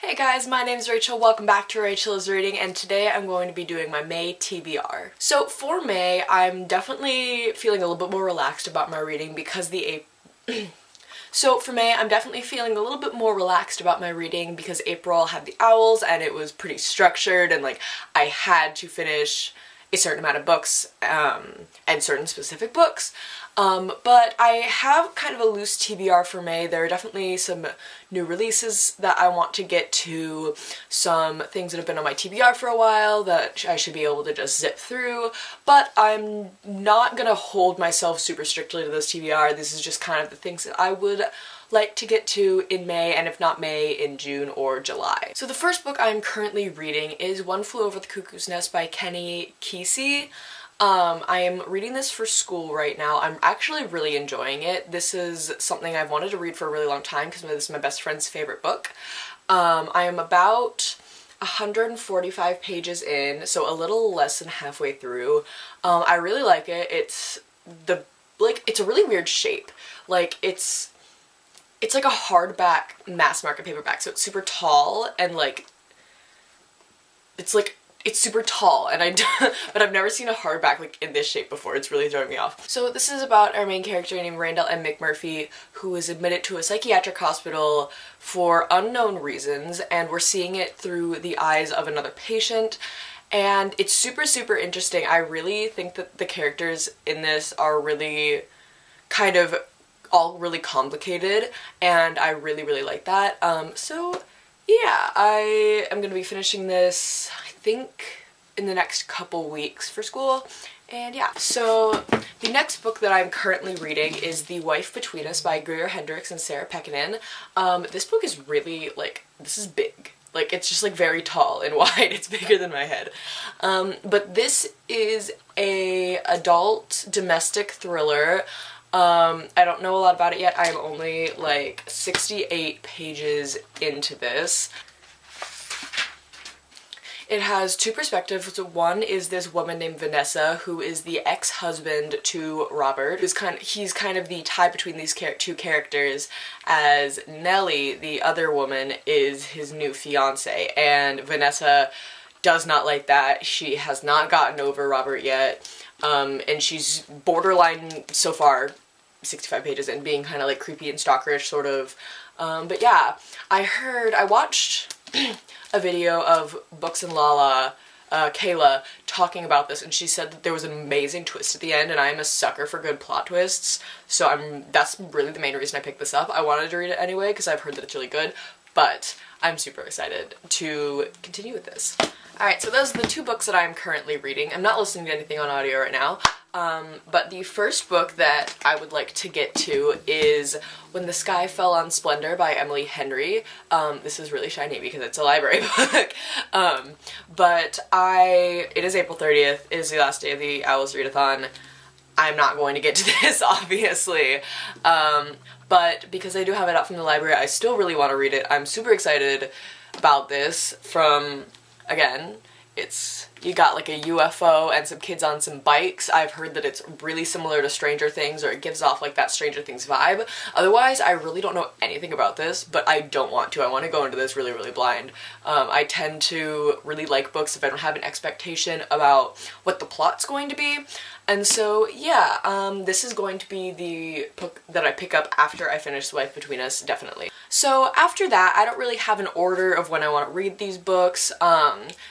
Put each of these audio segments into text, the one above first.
Hey guys, my name's Rachel, welcome back to Rachel is Reading, and today I'm going to be doing my May TBR. So for May, I'm definitely feeling a little bit more relaxed about my reading because April had the owls and it was pretty structured and like I had to finish a certain amount of books and certain specific books. But I have kind of a loose TBR for May. There are definitely some new releases that I want to get to, some things that have been on my TBR for a while that I should be able to just zip through, but I'm not gonna hold myself super strictly to this TBR. This is just kind of the things that I would like to get to in May, and if not May, in June or July. So the first book I'm currently reading is One Flew Over the Cuckoo's Nest by Kenny Kesey. I am reading this for school right now. I'm actually really enjoying it. This is something I've wanted to read for a really long time because this is my best friend's favorite book. I am about 145 pages in, so a little less than halfway through. I really like it. It's a really weird shape. Like, it's like a hardback mass market paperback, so it's super tall and like, it's super tall, and but I've never seen a hardback like in this shape before. It's really throwing me off. So this is about our main character named Randall M. McMurphy, who is admitted to a psychiatric hospital for unknown reasons, and we're seeing it through the eyes of another patient. And it's super, super interesting. I really think that the characters in this are really kind of all really complicated, and I really, really like that. So yeah, I am gonna be finishing this, I think, in the next couple weeks for school, and yeah. So the next book that I'm currently reading is The Wife Between Us by Greer Hendricks and Sarah Pekkanen. This book is really, like, this is big. Like, it's just like very tall and wide. It's bigger than my head. But this is a adult domestic thriller. I don't know a lot about it yet. I'm only like 68 pages into this. It has two perspectives. One is this woman named Vanessa, who is the ex-husband to Robert. He's kind of the tie between these two characters, as Nellie, the other woman, is his new fiance, and Vanessa does not like that. She has not gotten over Robert yet. And she's borderline, so far, 65 pages in, being kind of like creepy and stalkerish, sort of. But yeah, I watched a video of Books and Lala, Kayla, talking about this, and she said that there was an amazing twist at the end, and I'm a sucker for good plot twists, so that's really the main reason I picked this up. I wanted to read it anyway, because I've heard that it's really good, but I'm super excited to continue with this. Alright, so those are the two books that I'm currently reading. I'm not listening to anything on audio right now, but the first book that I would like to get to is When the Sky Fell on Splendor by Emily Henry. This is really shiny because it's a library book, but it is April 30th, it is the last day of the Owls Readathon. I'm not going to get to this, obviously, but because I do have it out from the library, I still really want to read it. I'm super excited about this. Again, you got like a UFO and some kids on some bikes. I've heard that it's really similar to Stranger Things, or it gives off like that Stranger Things vibe. Otherwise, I really don't know anything about this, but I don't want to. I want to go into this really, really blind. I tend to really like books if I don't have an expectation about what the plot's going to be. And so, yeah, this is going to be the book that I pick up after I finish The Wife Between Us, definitely. So after that, I don't really have an order of when I want to read these books.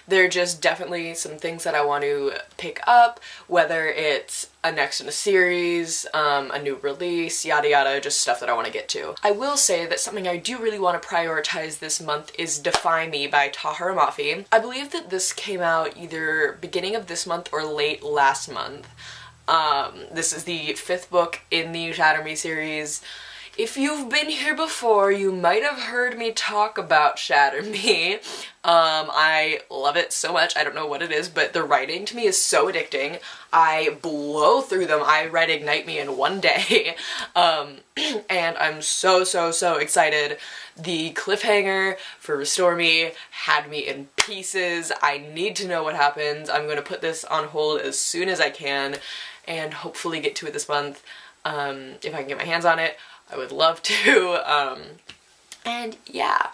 They're just definitely some things that I want to pick up, whether it's a next in a series, a new release, yada yada, just stuff that I want to get to. I will say that something I do really want to prioritize this month is Defy Me by Tahar Mafi. I believe that this came out either beginning of this month or late last month. This is the 5th book in the Shatter Me series. If you've been here before, you might have heard me talk about Shatter Me. I love it so much. I don't know what it is, but the writing to me is so addicting. I blow through them. I read Ignite Me in one day. And I'm so, so, so excited. The cliffhanger for Restore Me had me in pieces. I need to know what happens. I'm going to put this on hold as soon as I can and hopefully get to it this month. If I can get my hands on it, I would love to. And yeah.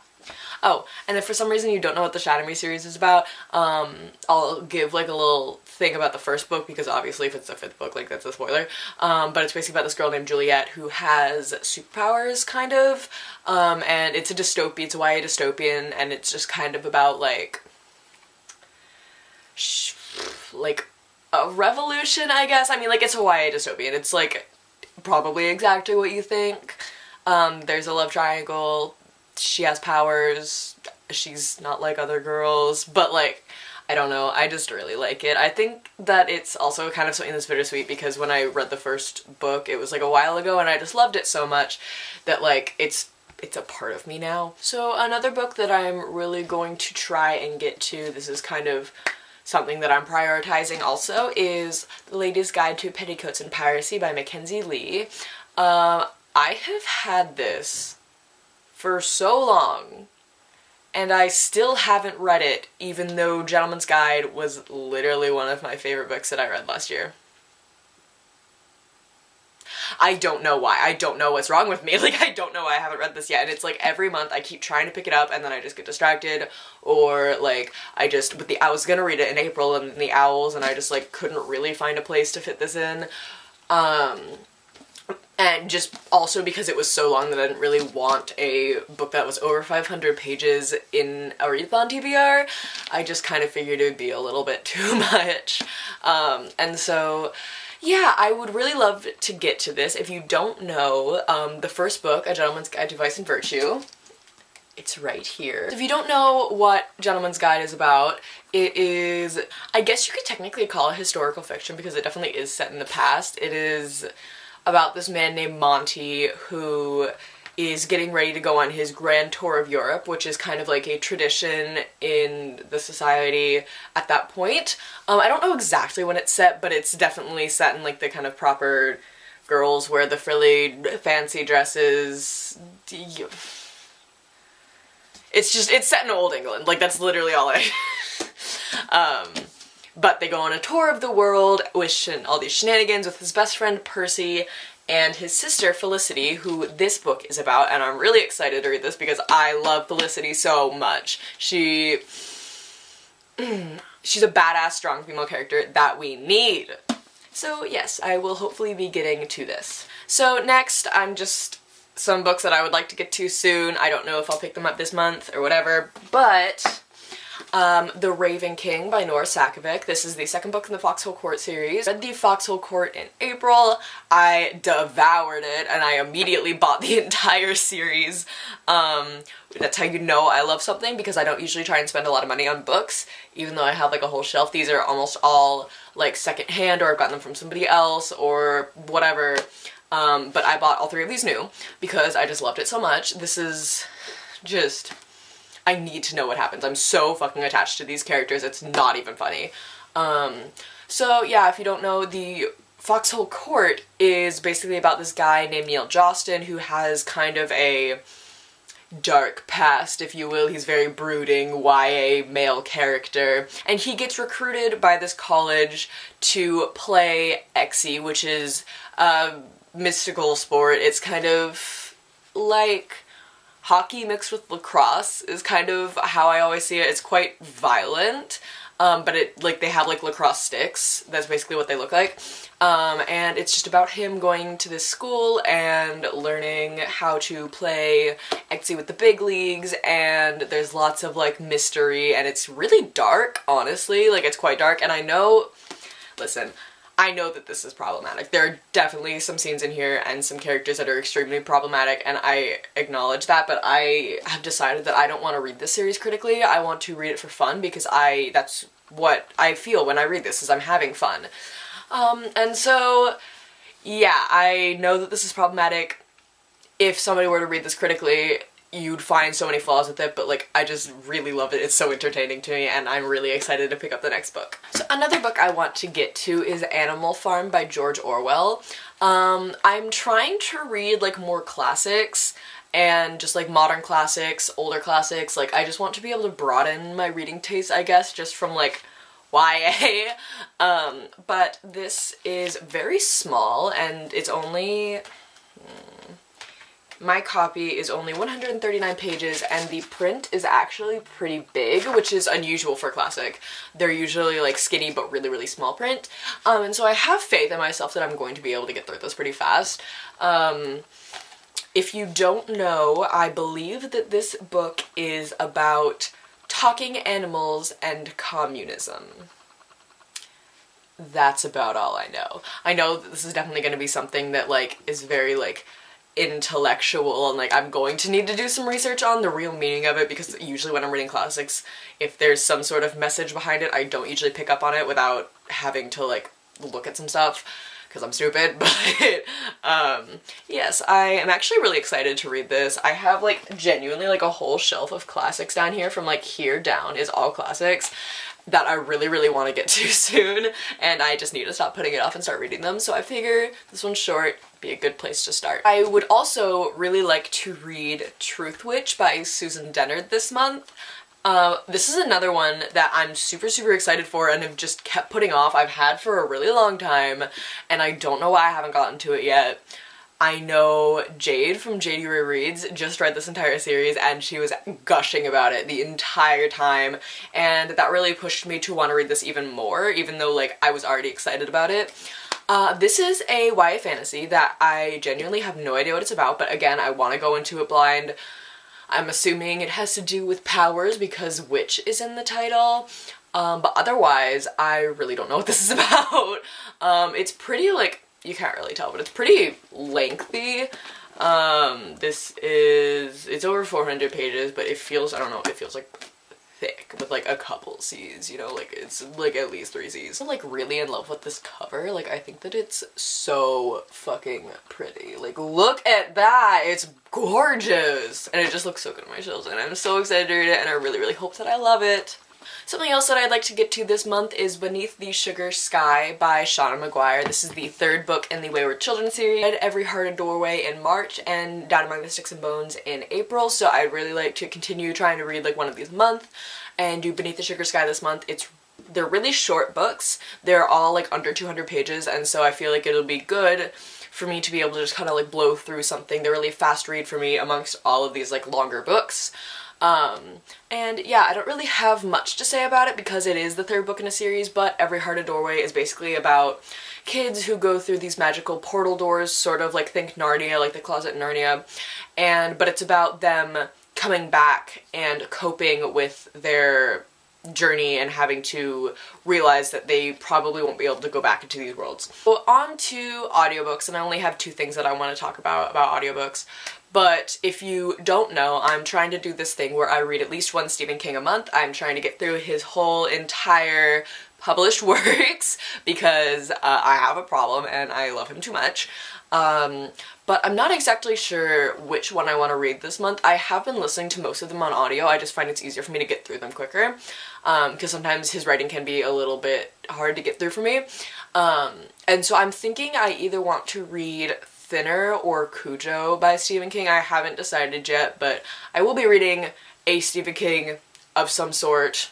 Oh, and if for some reason you don't know what the Shadow Me series is about, I'll give like a little thing about the first book, because obviously if it's the 5th book, like that's a spoiler. But it's basically about this girl named Juliet who has superpowers, kind of, and it's a dystopia, it's a YA dystopian, and it's just kind of about like a revolution, I guess. I mean, like, it's a YA dystopian, it's like probably exactly what you think. There's a love triangle, she has powers, she's not like other girls, but like, I don't know, I just really like it. I think that it's also kind of something that's bittersweet, because when I read the first book, it was like a while ago, and I just loved it so much that like it's a part of me now. So another book that I'm really going to try and get to, this is kind of something that I'm prioritizing also, is The Lady's Guide to Petticoats and Piracy by Mackenzie Lee. I have had this for so long, and I still haven't read it, even though Gentleman's Guide was literally one of my favorite books that I read last year. I don't know why. I don't know what's wrong with me. Like, I don't know why I haven't read this yet. And it's like every month I keep trying to pick it up and then I just get distracted, or like I was gonna read it in April and the owls, and I just like couldn't really find a place to fit this in. And just also because it was so long that I didn't really want a book that was over 500 pages in a readathon TBR. I just kind of figured it would be a little bit too much. And so yeah, I would really love to get to this. If you don't know, the first book, A Gentleman's Guide to Vice and Virtue, it's right here. If you don't know what Gentleman's Guide is about, it is, I guess you could technically call it historical fiction, because it definitely is set in the past. It is about this man named Monty who is getting ready to go on his grand tour of Europe, which is kind of like a tradition in the society at that point. I don't know exactly when it's set, but it's definitely set in like the kind of proper girls wear the frilly fancy dresses. It's set in old England, like that's literally all but they go on a tour of the world, wishing all these shenanigans with his best friend Percy and his sister Felicity, who this book is about, and I'm really excited to read this because I love Felicity so much. She's a badass, strong female character that we need. So yes, I will hopefully be getting to this. So next, some books that I would like to get to soon. I don't know if I'll pick them up this month or whatever, but The Raven King by Nora Sakovic. This is the second book in the Foxhole Court series. I read the Foxhole Court in April. I devoured it and I immediately bought the entire series. That's how you know I love something, because I don't usually try and spend a lot of money on books, even though I have like a whole shelf. These are almost all like secondhand, or I've gotten them from somebody else or whatever. But I bought all 3 of these new because I just loved it so much. This is just, I need to know what happens. I'm so fucking attached to these characters, it's not even funny. So yeah, if you don't know, the Foxhole Court is basically about this guy named Neil Jostin who has kind of a dark past, if you will. He's very brooding, YA male character, and he gets recruited by this college to play Exy, which is a mystical sport. It's kind of like hockey mixed with lacrosse is kind of how I always see it. It's quite violent, but they have like lacrosse sticks. That's basically what they look like. And it's just about him going to this school and learning how to play Exy with the big leagues, and there's lots of like mystery, and it's really dark, honestly. Like, it's quite dark, and I know that this is problematic. There are definitely some scenes in here and some characters that are extremely problematic, and I acknowledge that, but I have decided that I don't want to read this series critically. I want to read it for fun, because that's what I feel when I read this, is I'm having fun. And so, yeah, I know that this is problematic. If somebody were to read this critically, you'd find so many flaws with it, but like, I just really love it. It's so entertaining to me, and I'm really excited to pick up the next book. So another book I want to get to is Animal Farm by George Orwell. I'm trying to read like more classics, and just like modern classics, older classics. Like, I just want to be able to broaden my reading taste, I guess, just from like YA. But this is very small, and it's only My copy is only 139 pages, and the print is actually pretty big, which is unusual for classic. They're usually like skinny but really, really small print. And so I have faith in myself that I'm going to be able to get through this pretty fast. If you don't know, I believe that this book is about talking animals and communism. That's about all I know. I know that this is definitely going to be something that like is very like intellectual, and like I'm going to need to do some research on the real meaning of it, because usually when I'm reading classics, if there's some sort of message behind it, I don't usually pick up on it without having to like look at some stuff, because I'm stupid. But yes, I am actually really excited to read this. I have like genuinely like a whole shelf of classics down here. From like here down is all classics that I really, really want to get to soon, and I just need to stop putting it off and start reading them. So I figure this one's short, be a good place to start. I would also really like to read Truth Witch by Susan Dennard this month. This is another one that I'm super, super excited for and have just kept putting off. I've had for a really long time, and I don't know why I haven't gotten to it yet. I know Jade from Jade Youre Reads just read this entire series, and she was gushing about it the entire time, and that really pushed me to want to read this even more, even though like I was already excited about it. This is a YA fantasy that I genuinely have no idea what it's about, but again, I want to go into it blind. I'm assuming it has to do with powers because witch is in the title, but otherwise I really don't know what this is about. It's pretty like, you can't really tell, but it's pretty lengthy. It's over 400 pages, but it feels, I don't know, it feels like thick with like a couple C's, you know, like it's like at least 3 C's. I'm like really in love with this cover. Like I think that it's so fucking pretty. Like look at that, it's gorgeous, and it just looks so good on my shelves, and I'm so excited to read it, and I really, really hope that I love it. Something else that I'd like to get to this month is Beneath the Sugar Sky by Shauna Maguire. This is the 3rd book in the Wayward Children series. I read Every Heart a Doorway in March and Down Among the Sticks and Bones in April, so I'd really like to continue trying to read like one of these a month and do Beneath the Sugar Sky this month. They're really short books. They're all like under 200 pages, and so I feel like it'll be good for me to be able to just kind of like blow through something. They're really fast read for me amongst all of these like longer books. And yeah, I don't really have much to say about it because it is the 3rd book in a series, but Every Heart a Doorway is basically about kids who go through these magical portal doors, sort of like think Narnia, like the closet in Narnia, but it's about them coming back and coping with their journey and having to realize that they probably won't be able to go back into these worlds. So on to audiobooks, and I only have 2 things that I want to talk about audiobooks. But if you don't know, I'm trying to do this thing where I read at least one Stephen King a month. I'm trying to get through his whole entire published works because I have a problem and I love him too much. But I'm not exactly sure which one I want to read this month. I have been listening to most of them on audio. I just find it's easier for me to get through them quicker because sometimes his writing can be a little bit hard to get through for me. And so I'm thinking I either want to read Thinner or Cujo by Stephen King. I haven't decided yet, but I will be reading a Stephen King of some sort,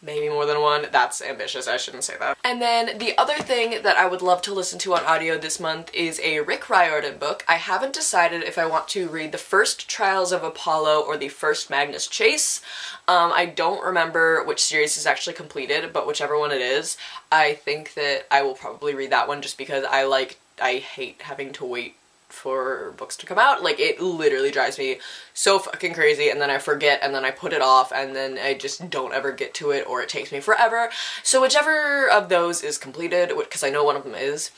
maybe more than one. That's ambitious, I shouldn't say that. And then the other thing that I would love to listen to on audio this month is a Rick Riordan book. I haven't decided if I want to read the first Trials of Apollo or the first Magnus Chase. I don't remember which series is actually completed, but whichever one it is, I think that I will probably read that one just because I hate having to wait for books to come out. Like, it literally drives me so fucking crazy, and then I forget, and then I put it off, and then I just don't ever get to it, or it takes me forever. So whichever of those is completed, because I know one of them is,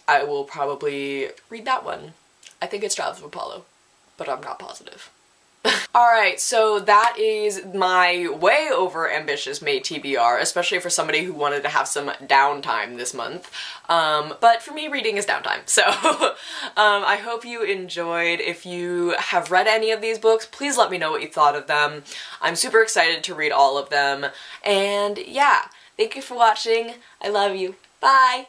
I will probably read that one. I think it's Trials of Apollo, but I'm not positive. Alright, so that is my way over ambitious May TBR, especially for somebody who wanted to have some downtime this month. But for me, reading is downtime. So I hope you enjoyed. If you have read any of these books, please let me know what you thought of them. I'm super excited to read all of them. And yeah, thank you for watching. I love you. Bye!